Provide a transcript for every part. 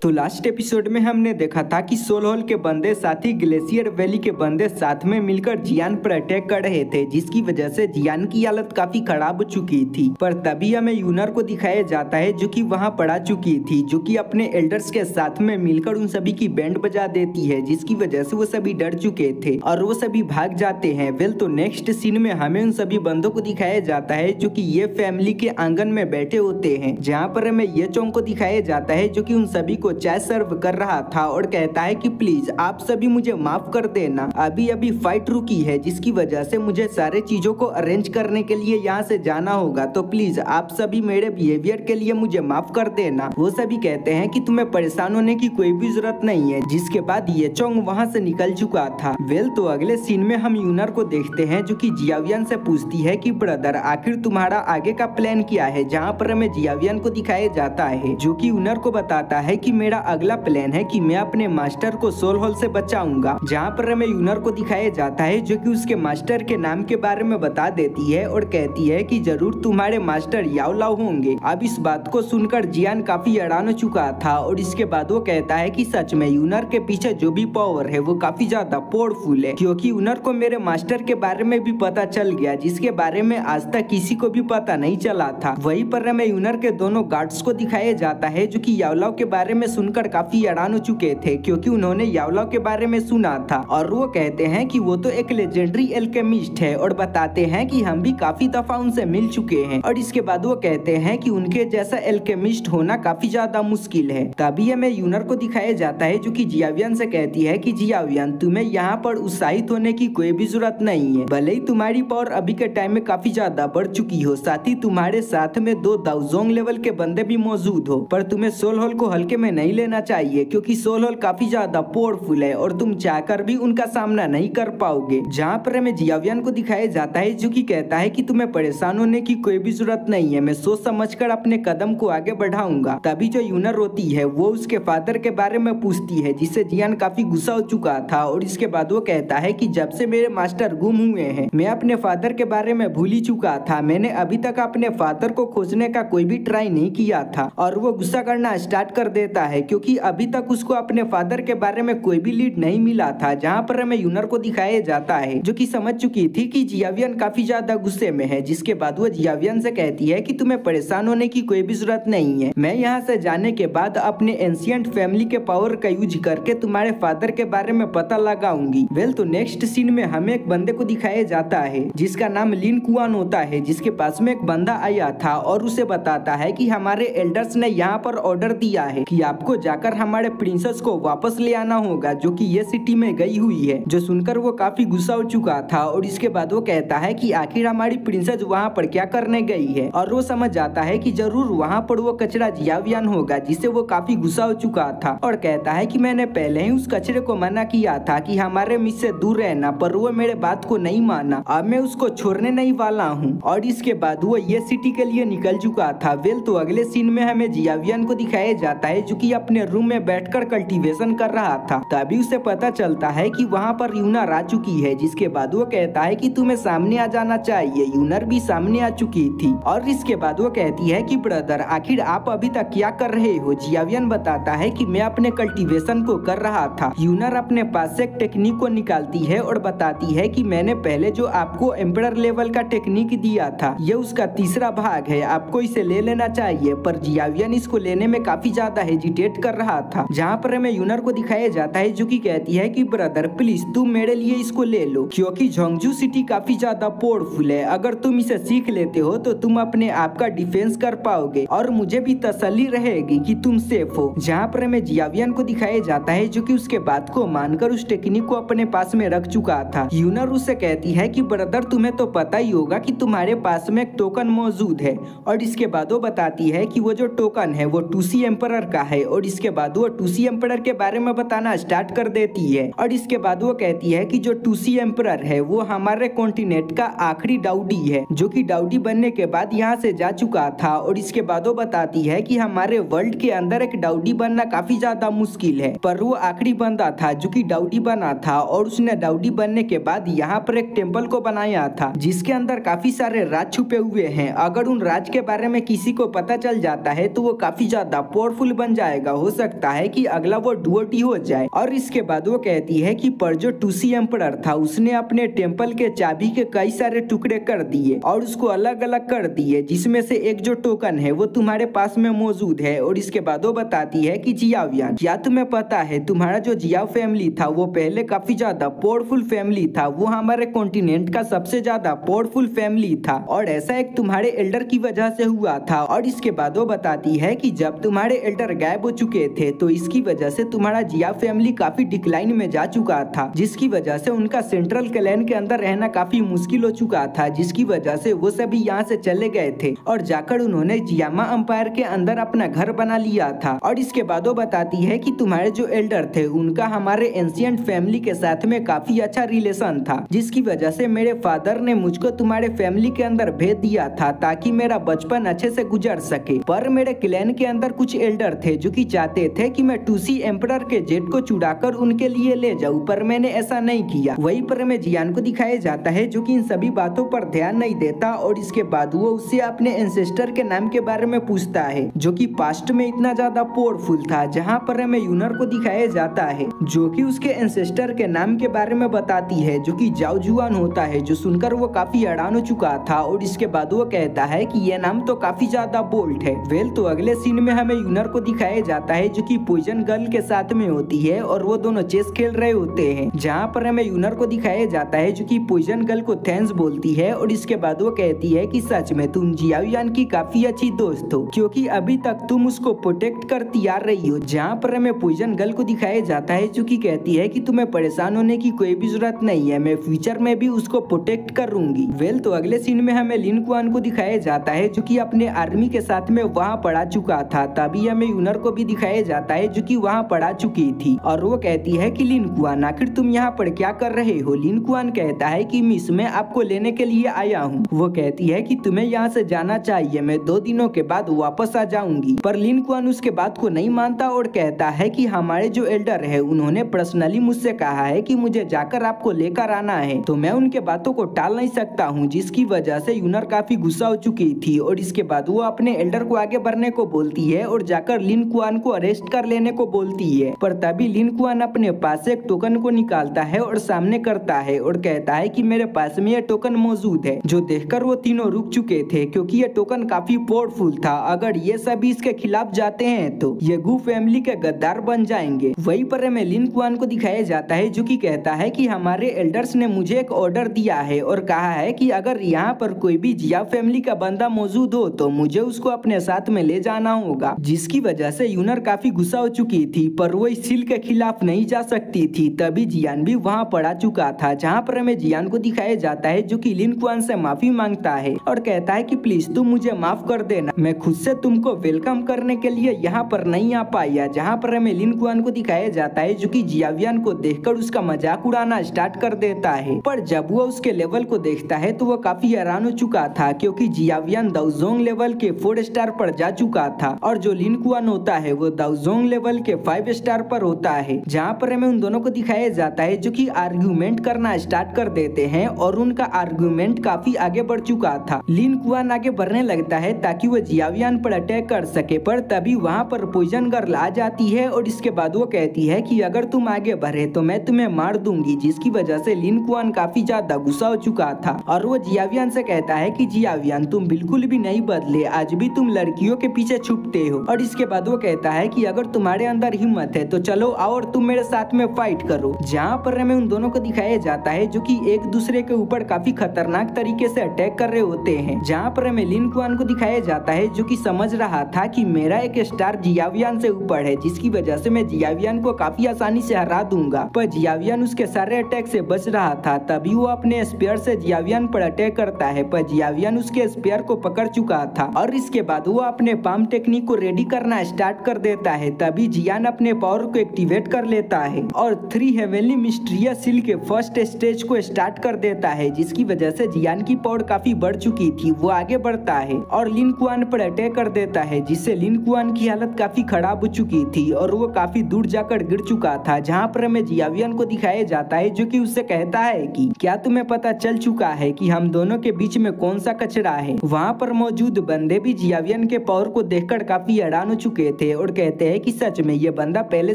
तो last episode में हमने देखा था कि सोल होल के बंदे साथ ही ग्लेशियर वैली के बंदे साथ में मिलकर जियान पर अटैक कर रहे थे, जिसकी वजह से जियान की हालत काफी खराब हो चुकी थी। पर तभी हमें यूनर को दिखाया जाता है जो कि वहां पड़ा चुकी थी, जो कि अपने एल्डर्स के साथ में मिलकर उन सभी की बैंड बजा देती है, जिसकी वजह से वो सभी डर चुके थे और वो सभी भाग जाते हैं। वेल तो नेक्स्ट सीन में हमें उन सभी बंदों को दिखाया जाता है जो कि ये फैमिली के आंगन में बैठे होते हैं, जहाँ पर हमें ये चोंग को दिखाया जाता है जो कि उन सभी को चाय सर्व कर रहा था और कहता है कि प्लीज आप सभी मुझे माफ कर देना, अभी अभी फाइट रुकी है जिसकी वजह से मुझे सारे चीजों को अरेंज करने के लिए यहाँ से जाना होगा, तो प्लीज आप सभी मेरे बिहेवियर के लिए मुझे माफ कर देना। वो सभी कहते हैं कि तुम्हें परेशान होने की कोई भी जरूरत नहीं है, जिसके बाद ये चोंग वहाँ से निकल चुका था। वेल तो अगले सीन में हम यूनर को देखते हैं जो कि जियावियन से पूछती है कि ब्रदर आखिर तुम्हारा आगे का प्लान क्या है, जहाँ पर हमें जियावियन को दिखाया जाता है जो कि यूनर को बताता है कि मेरा अगला प्लान है कि मैं अपने मास्टर को सोल होल से बचाऊंगा, जहाँ पर हमें यूनर को दिखाया जाता है जो कि उसके मास्टर के नाम के बारे में बता देती है और कहती है कि जरूर तुम्हारे मास्टर याओलाओ होंगे। अब इस बात को सुनकर जियान काफी हैरान हो चुका था और इसके बाद वो कहता है कि सच में यूनर के पीछे जो भी पावर है वो काफी ज्यादा पावरफुल है, क्योंकि यूनर को मेरे मास्टर के बारे में भी पता चल गया, जिसके बारे में आज तक किसी को भी पता नहीं चला था। वहीं पर हमें यूनर के दोनों गार्ड्स को दिखाया जाता है जो कि याओलाओ के बारे में सुनकर काफी हैरान हो चुके थे, क्योंकि उन्होंने याओलाओ के बारे में सुना था और वो कहते हैं कि वो तो एक लेजेंडरी एल्केमिस्ट है और बताते हैं कि हम भी काफी दफा उनसे मिल चुके हैं। और इसके बाद वो कहते हैं कि उनके जैसा एल्केमिस्ट होना काफी ज्यादा मुश्किल है। तभी हमें यूनर को दिखाया जाता है जो कि जियावियन से कहती है कि जियावियन तुम्हें यहाँ पर उत्साहित होने की कोई भी जरूरत नहीं है, भले ही तुम्हारी पावर अभी के टाइम में काफी ज्यादा बढ़ चुकी हो, साथ ही तुम्हारे साथ में 2 दाओजोंग लेवल के बंदे भी मौजूद हो, पर तुम्हें सोल होल को हल्के में नहीं लेना चाहिए, क्योंकि सोल होल काफी ज्यादा पावरफुल है और तुम चाहकर भी उनका सामना नहीं कर पाओगे। जहाँ पर हमें जियावियन को दिखाया जाता है जो कि कहता है कि तुम्हें परेशान होने की कोई भी जरूरत नहीं है, मैं सोच समझकर अपने कदम को आगे बढ़ाऊंगा। तभी जो यूनर होती है वो उसके फादर के बारे में पूछती है, जिससे जियान काफी गुस्सा हो चुका था और इसके बाद वो कहता है कि जब से मेरे मास्टर गुम हुए हैं मैं अपने फादर के बारे में भूल ही चुका था, मैंने अभी तक अपने फादर को खोजने का कोई भी ट्राई नहीं किया था। और वो गुस्सा करना स्टार्ट कर देता है क्योंकि अभी तक उसको अपने फादर के बारे में कोई भी लीड नहीं मिला था। जहाँ पर हमें यूनर को दिखाया जाता है जो कि समझ चुकी थी कि जियावियन काफी ज्यादा गुस्से में है, जिसके बाद वो जियावियन से कहती है कि तुम्हें परेशान होने की कोई भी जरूरत नहीं है, मैं यहाँ से जाने के बाद अपने एंशिएंट फैमिली के पावर का यूज करके तुम्हारे फादर के बारे में पता लगाऊंगी। वेल तो नेक्स्ट सीन में हमें एक बंदे को दिखाया जाता है जिसका नाम लिन कुआन होता है, जिसके पास में एक बंदा आया था और उसे बताता है कि हमारे एल्डर्स ने यहाँ पर ऑर्डर दिया है कि आपको जाकर हमारे प्रिंसेस को वापस ले आना होगा जो कि ये सिटी में गई हुई है। जो सुनकर वो काफी गुस्सा हो चुका था और इसके बाद वो कहता है कि आखिर हमारी प्रिंसेस वहाँ पर क्या करने गई है, और वो समझ जाता है कि जरूर वहाँ पर वो कचरा जियावियन होगा, जिससे वो काफी गुस्सा हो चुका था और कहता है कि मैंने पहले ही उस कचरे को मना किया था कि हमारे मिस से दूर रहना, पर वो मेरे बात को नहीं माना, अब मैं उसको छोड़ने नहीं वाला हूँ। और इसके बाद वो ये सिटी के लिए निकल चुका था। वेल तो अगले सीन में हमें जियावियन को दिखाया जाता है जो कि अपने रूम में बैठकर कल्टीवेशन कर रहा था। तभी उसे पता चलता है कि वहाँ पर यूनर आ चुकी है, जिसके बाद वो कहता है कि तुम्हें सामने आ जाना चाहिए। यूनर भी सामने आ चुकी थी और इसके बाद वो कहती है कि ब्रदर आखिर आप अभी तक क्या कर रहे हो। जियावियन बताता है कि मैं अपने कल्टीवेशन को कर रहा था। यूनर अपने पास से एक टेक्निक को निकालती है और बताती है कि मैंने पहले जो आपको एम्परर लेवल का टेक्निक दिया था ये उसका तीसरा भाग है, आपको इसे ले लेना चाहिए। पर जियावियन इसको लेने में काफी ज्यादा हेजिटेट कर रहा था। जहाँ पर हमें यूनर को दिखाया जाता है जो कि कहती है कि ब्रदर प्लीज तुम मेरे लिए इसको ले लो, क्योंकि झोंगजू सिटी काफी ज्यादा पावरफुल है, अगर तुम इसे सीख लेते हो तो तुम अपने आप का डिफेंस कर पाओगे और मुझे भी तसल्ली रहेगी कि तुम सेफ हो। जहाँ पर हमें जियावियन को दिखाया जाता है जो कि उसके बात को मानकर उस टेक्निक को अपने पास में रख चुका था। यूनर उससे कहती है कि ब्रदर तुम्हें तो पता ही होगा कि तुम्हारे पास में एक टोकन मौजूद है, और इसके बाद वो बताती है कि वो जो टोकन है वो टूसी एम्परर का है, और इसके बाद वो टूसी एम्परर के बारे में बताना स्टार्ट कर देती है। और इसके बाद वो कहती है कि जो टूसी एम्परर है वो हमारे कॉन्टिनेंट का आखिरी डाउडी है, जो कि डाउडी बनने के बाद यहाँ से जा चुका था। और इसके बाद वो बताती है कि हमारे वर्ल्ड के अंदर एक डाउडी बनना काफी ज्यादा मुश्किल है, पर वो आखिरी बंदा था जो कि डाउडी बना था, और उसने डाउडी बनने के बाद यहाँ पर एक टेम्पल को बनाया था जिसके अंदर काफी सारे राज छुपे हुए हैं। अगर उन राज के बारे में किसी को पता चल जाता है तो वो काफी ज्यादा पावरफुल बन आएगा, हो सकता है कि अगला वो डुओटी हो जाए। और इसके बाद वो कहती है कि पर जो टूसी एम्परर था उसने अपने टेम्पल के चाबी के कई सारे टुकड़े कर दिए और उसको अलग अलग कर दिए, जिसमें से एक जो टोकन है वो तुम्हारे पास में मौजूद है। और इसके बाद वो बताती है कि जियावियान, क्या तुम्हें पता है तुम्हारा जो जियाव फैमिली था वो पहले काफी ज्यादा पावरफुल फैमिली था, वो हमारे कॉन्टिनेंट का सबसे ज्यादा पावरफुल फैमिली था और ऐसा एक तुम्हारे एल्डर की वजह से हुआ था। और इसके बाद वो बताती है कि जब तुम्हारे एल्डर गायब हो चुके थे तो इसकी वजह से तुम्हारा जिया फैमिली काफी डिक्लाइन में जा चुका था, जिसकी वजह से उनका सेंट्रल क्लैन के अंदर रहना काफी मुश्किल हो चुका था, जिसकी वजह से वो सभी यहाँ से चले गए थे और जाकर उन्होंने जियामा अंपायर के अंदर अपना घर बना लिया था। और इसके बाद वो बताती है कि तुम्हारे जो एल्डर थे उनका हमारे एंशिएंट फैमिली के साथ में काफी अच्छा रिलेशन था, जिसकी वजह से मेरे फादर ने मुझको तुम्हारे फैमिली के अंदर भेज दिया था ताकि मेरा बचपन अच्छे से गुजर सके। पर मेरे क्लैन के अंदर कुछ एल्डर थे जो कि चाहते थे कि मैं टूसी एम्परर के जेट को चुराकर उनके लिए ले जाऊं, पर मैंने ऐसा नहीं किया। वहीं पर हमें जियान को दिखाया जाता है जो कि इन सभी बातों पर ध्यान नहीं देता और इसके बाद वो उससे अपने एंसेस्टर के नाम के बारे में पूछता है जो कि पास्ट में इतना ज्यादा पावरफुल था। जहाँ पर हमें यूनर को दिखाया जाता है जो कि उसके एंसेस्टर के नाम के बारे में बताती है जो कि जाओ जुआन होता है, जो सुनकर वो काफी हैरान हो चुका था। और इसके बाद वो कहता है कि ये नाम तो काफी ज्यादा बोल्ड है। वेल तो अगले सीन में हमें यूनर को दिखाया जाता है जो कि पॉइजन गर्ल के साथ में होती है और वो दोनों चेस खेल रहे होते हैं, जहाँ पर हमें यूनर को दिखाया जाता है जो कि पॉइजन गर्ल को थैंक्स बोलती है। और इसके बाद वो कहती है कि सच में तुम जियावियान की काफी अच्छी दोस्त हो क्योंकि अभी तक तुम उसको प्रोटेक्ट करती आ रही हो। जहाँ पर हमें पॉइजन गर्ल को दिखाया जाता है जो कि कहती है कि तुम्हें परेशान होने की कोई भी जरूरत नहीं है, मैं फ्यूचर में भी उसको प्रोटेक्ट करूंगी। वेल तो अगले सीन में हमें लिन कुआन को दिखाया जाता है जो कि अपने आर्मी के साथ में वहाँ पढ़ा चुका था। तभी हमें यूनर को भी दिखाया जाता है जो कि वहाँ पढ़ा चुकी थी और वो कहती है कि लिन कुआन आखिर तुम यहाँ पर क्या कर रहे हो। लिन कुआन कहता है कि मिस मैं आपको लेने के लिए आया हूँ। वो कहती है कि तुम्हें यहाँ से जाना चाहिए, मैं 2 दिनों के बाद वापस आ जाऊंगी। पर लिन कुआन उसके बात को नहीं मानता और कहता है कि हमारे जो एल्डर है उन्होंने पर्सनली मुझसे कहा है कि मुझे जाकर आपको लेकर आना है, तो मैं उनके बातों को टाल नहीं सकता हूँ, जिसकी वजह से यूनर काफी गुस्सा हो चुकी थी। और इसके बाद वो अपने एल्डर को आगे बढ़ने को बोलती है और जाकर लिन कुआन को अरेस्ट कर लेने को बोलती है। पर तभी लिन कुआन अपने पास से एक टोकन को निकालता है और सामने करता है और कहता है कि मेरे पास में ये टोकन मौजूद है, जो देखकर वो तीनों रुक चुके थे क्योंकि ये टोकन काफी पावरफुल था। अगर ये सभी इसके खिलाफ जाते हैं तो ये गू फैमिली के गद्दार बन जाएंगे। वहीं पर हमें लिन कुआन को दिखाया जाता है जो कि कहता है कि हमारे एल्डर्स ने मुझे एक ऑर्डर दिया है और कहा है कि अगर यहाँ पर कोई भी जिया फैमिली का बंदा मौजूद हो तो मुझे उसको अपने साथ में ले जाना होगा, जिसकी वजह से यूनर काफी गुस्सा हो चुकी थी पर वो इस सील के खिलाफ नहीं जा सकती थी। तभी जियान भी वहाँ पड़ा चुका था, जहाँ पर हमें जियान को दिखाया जाता है जो कि लिन कुआन से माफी मांगता है और कहता है कि प्लीज तुम मुझे माफ कर देना, मैं खुद से तुमको वेलकम करने के लिए यहाँ पर नहीं आ पाया। जहाँ पर हमें लिन कुआन को दिखाया जाता है जो कि जियावियान को देखकर उसका मजाक उड़ाना स्टार्ट कर देता है। पर जब वो उसके लेवल को देखता है तो वो काफी हैरान हो चुका था क्योंकि जियावियान दाउजोंग लेवल के 4 स्टार पर जा चुका था और जो लिन कुआन होता है वो दाउजोंग लेवल के 5 स्टार पर होता है। जहाँ पर हमें उन दोनों को दिखाया जाता है जो कि आर्ग्यूमेंट करना स्टार्ट कर देते हैं और उनका आर्ग्यूमेंट काफी आगे बढ़ चुका था। लिन कुआन आगे बढ़ने लगता है ताकि वो जियावियान पर अटैक कर सके, पर तभी वहाँ पर पॉइजन गर्ल आ जाती है और इसके बाद वो कहती है कि अगर तुम आगे बढ़े तो मैं तुम्हें मार दूंगी, जिसकी वजह से लिन कुआन काफी ज्यादा गुस्सा हो चुका था और वो जियावियान से कहता है कि जियावियान तुम बिल्कुल भी नहीं बदले, आज भी तुम लड़कियों के पीछे छुपते हो। और इसके बाद वो कहता है कि अगर तुम्हारे अंदर हिम्मत है तो चलो आओ और तुम मेरे साथ में फाइट करो। जहाँ पर हमें उन दोनों को दिखाया जाता है जो कि एक दूसरे के ऊपर काफी खतरनाक तरीके से अटैक कर रहे होते हैं। जहाँ पर हमें लिन कुआन को दिखाया जाता है जो कि समझ रहा था कि मेरा एक स्टार जियावियान से ऊपर है, जिसकी वजह से मैं जियावियान को काफी आसानी से हरा दूंगा। पर जियावियान उसके सारे अटैक से बच रहा था। तभी वो अपने स्पेयर से जियावियान पर अटैक करता है, पर जियावियान उसके स्पेयर को पकड़ चुका था और इसके बाद वो अपने पाम टेक्निक को रेडी करना स्टार्ट कर देता है। तभी जियान अपने पावर को एक्टिवेट कर लेता है और 3 हेवनली मिस्टीरियस सील के फर्स्ट स्टेज को स्टार्ट कर देता है, जिसकी वजह से जियान की पावर काफी बढ़ चुकी थी। वो आगे बढ़ता है और लिन कुआन पर अटैक कर देता है, जिससे लिन कुआन की हालत काफी खराब हो चुकी थी और वो काफी दूर जाकर गिर चुका था। जहाँ पर हमें जियावियान को दिखाया जाता है जो कि उससे कहता है कि क्या तुम्हें पता चल चुका है कि हम दोनों के बीच में कौन सा कचरा है। वहाँ पर मौजूद बंदे भी जियावियान के पावर को देखकर काफी हैरान हो चुके थे और कहते हैं कि सच में ये बंदा पहले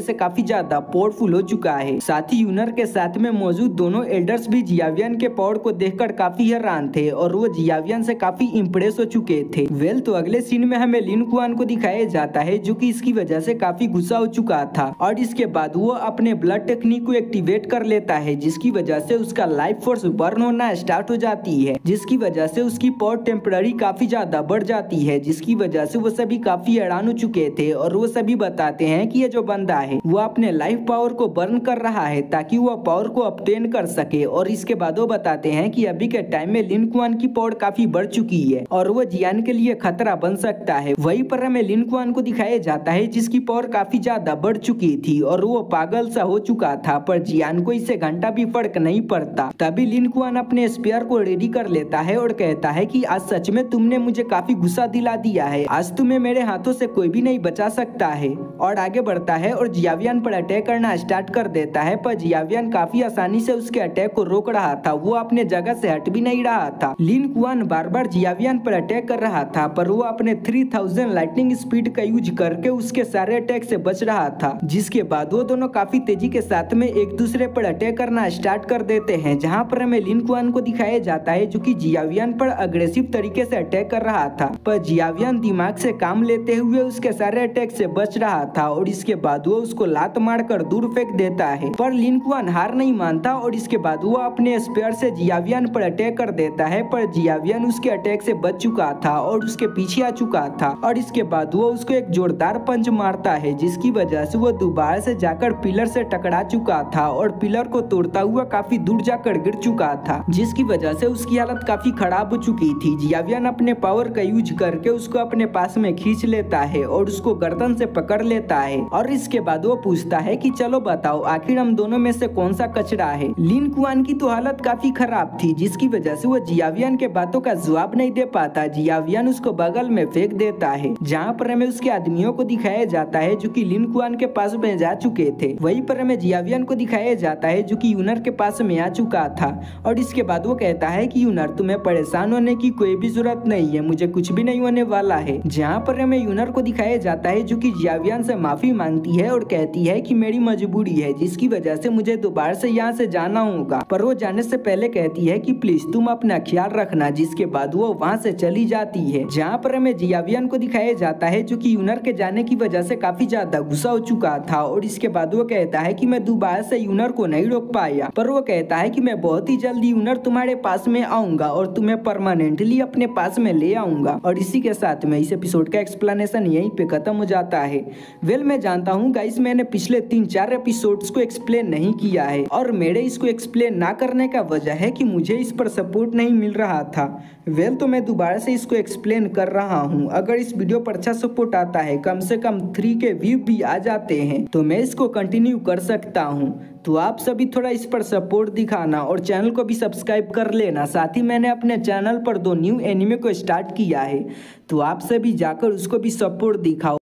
से काफी ज्यादा पावरफुल हो चुका है। साथ ही यूनर के साथ में मौजूद दोनों एल्डर्स भी जियावियन के पावर को देखकर काफी हैरान थे और वो जियावियन से काफी इम्प्रेस हो चुके थे। वेल तो अगले सीन में हमें लिन कुआन को दिखाया जाता है जो कि इसकी वजह से काफी गुस्सा हो चुका था और इसके बाद वो अपने ब्लड टेक्निक को एक्टिवेट कर लेता है जिसकी वजह से उसका लाइफ फोर्स बर्न होना स्टार्ट हो जाती है, जिसकी वजह से उसकी पावर टेम्पररी काफी ज्यादा बढ़ जाती है, जिसकी वजह से वो सभी काफी हैरान हो चुके थे और वो सभी बताते हैं कि ये जो बंदा है वो अपने लाइफ पावर को बर्न कर रहा है ताकि वो पावर को ऑब्टेन कर सके। और इसके बाद वो बताते हैं कि अभी के टाइम में लिन कुआन की पावर काफी बढ़ चुकी है और वो जियान के लिए खतरा बन सकता है। वहीं पर हमें लिन कुआन को दिखाया जाता है जिसकी पावर काफी ज्यादा बढ़ चुकी थी और वो पागल सा हो चुका था, पर जियान को इससे घंटा भी फर्क नहीं पड़ता। तभी लिन कुआन अपने स्पेयर को रेडी कर लेता है और कहता है कि आज सच में तुमने मुझे काफी गुस्सा दिला दिया है, आज तुम्हें मेरे हाथों से कोई भी नहीं बचा सकता है। और आगे बढ़ता है और जियावियन पर अटैक करना स्टार्ट कर देता है, पर जियावियन काफी आसानी से उसके अटैक को रोक रहा था, वो अपने जगह से हट भी नहीं रहा था। लिन कुआन बार बार जियावियन पर अटैक कर रहा था पर वो अपने 3000 लाइटनिंग स्पीड का यूज करके उसके सारे अटैक से बच रहा था, जिसके बाद वो दोनों काफी तेजी के साथ में एक दूसरे पर अटैक करना स्टार्ट कर देते हैं। जहां पर हमें लिन कुआन को दिखाया जाता है जो कि जियावियन पर अग्रेसिव तरीके से अटैक कर रहा था, पर जियावियन दिमाग से काम लेते हुए उसके सारे अटैक से बच रहा था और इसके बाद वो उसको लात मारकर दूर फेंक देता है। पर लिन कुआन हार नहीं मानता और इसके बाद वो अपने स्पेयर से जियावियन पर अटैक कर देता है, पर जियावियन उसके अटैक से बच चुका था और उसके पीछे आ चुका था और इसके बाद वो उसको एक जोरदार पंच मारता है जिसकी वजह से वो दोबारा से जाकर पिलर से टकरा चुका था और पिलर को तोड़ता हुआ काफी दूर जाकर गिर चुका था, जिसकी वजह से उसकी हालत काफी खराब हो चुकी थी। जियावियन अपने पावर का यूज करके उसको अपने पास में खींच लेता है और उसको गर्दन से पकड़ लेता है और इसके बाद वो पूछता है कि चलो बताओ आखिर हम दोनों में से कौन सा कचरा है। लिन कुआन की तो हालत काफी खराब थी जिसकी वजह से वो जियावियन के बातों का जवाब नहीं दे पाता। जियावियन उसको बगल में फेंक देता है, जहाँ पर हमें उसके आदमियों को दिखाया जाता है जो कि लिन कुआन के पास में जा चुके थे। वहीं पर हमें जियावियन को दिखाया जाता है जो कि यूनर के पास में आ चुका था और इसके बाद वो कहता है कि यूनर तुम्हें परेशान होने की कोई भी जरूरत नहीं है, मुझे कुछ भी नहीं होने वाला है। जहाँ पर हमें यूनर को दिखाया जाता है जो कि जियावियन से माफी मांगती है और कहती है कि मेरी मजबूरी है जिसकी वजह से मुझे दोबारा से यहाँ से जाना होगा, पर वो जाने से पहले कहती है कि प्लीज तुम अपना ख्याल रखना, जिसके बाद वो वहाँ से चली जाती है। जहाँ पर हमें जियावियन को दिखाया जाता है जो कि यूनर के जाने की वजह से काफी ज्यादा गुस्सा हो चुका था और इसके बाद वो कहता है कि मैं दोबारा से यूनर को नहीं रोक पाया, पर वो कहता है कि मैं बहुत ही जल्दी यूनर तुम्हारे पास में आऊंगा और तुम्हें परमानेंटली अपने पास में ले आऊंगा। और इसी के साथ में इस एपिसोड का एक्सप्लेनेशन यहीं पे खत्म हो जाता है। वेल मैं जानता हूँ गाइस मैंने पिछले 3-4 एपिसोड्स को एक्सप्लेन नहीं किया है और मेरे इसको एक्सप्लेन ना करने का वजह है कि मुझे इस पर सपोर्ट नहीं मिल रहा था। वेल तो मैं दोबारा से इसको एक्सप्लेन कर रहा हूँ। अगर इस वीडियो पर अच्छा सपोर्ट आता है, कम से कम 3 के व्यू भी आ जाते हैं, तो मैं इसको कंटिन्यू कर सकता हूँ। तो आप सभी थोड़ा इस पर सपोर्ट दिखाना और चैनल को भी सब्सक्राइब कर लेना। साथ ही मैंने अपने चैनल पर 2 न्यू एनिमे को स्टार्ट किया है, तो आप सभी जाकर उसको भी सपोर्ट दिखाओ।